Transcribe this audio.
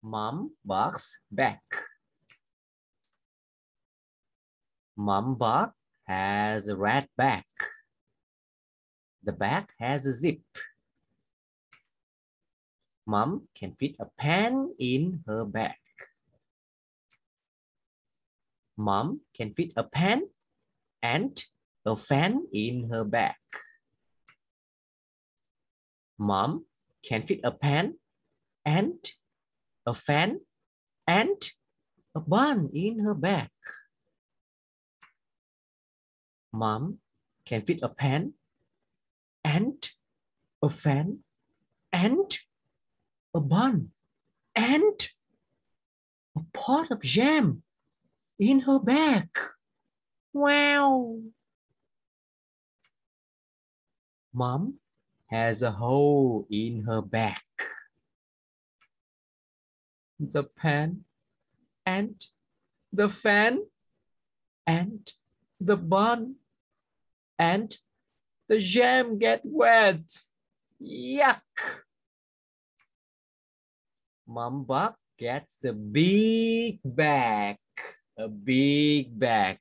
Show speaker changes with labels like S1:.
S1: Mom barks back. Mom bark has a red back. The back has a zip. Mom can fit a pen in her bag. Mom can fit a pen and a fan in her bag. Mom can fit a pen and a fan and a bun in her bag. Mom can fit a pen and a fan and a bun and a pot of jam in her bag. Wow! Mom has a hole in her bag. The pen and the fan and the bun and the jam get wet. Yuck! Mom Buck gets a big bag. A big bag.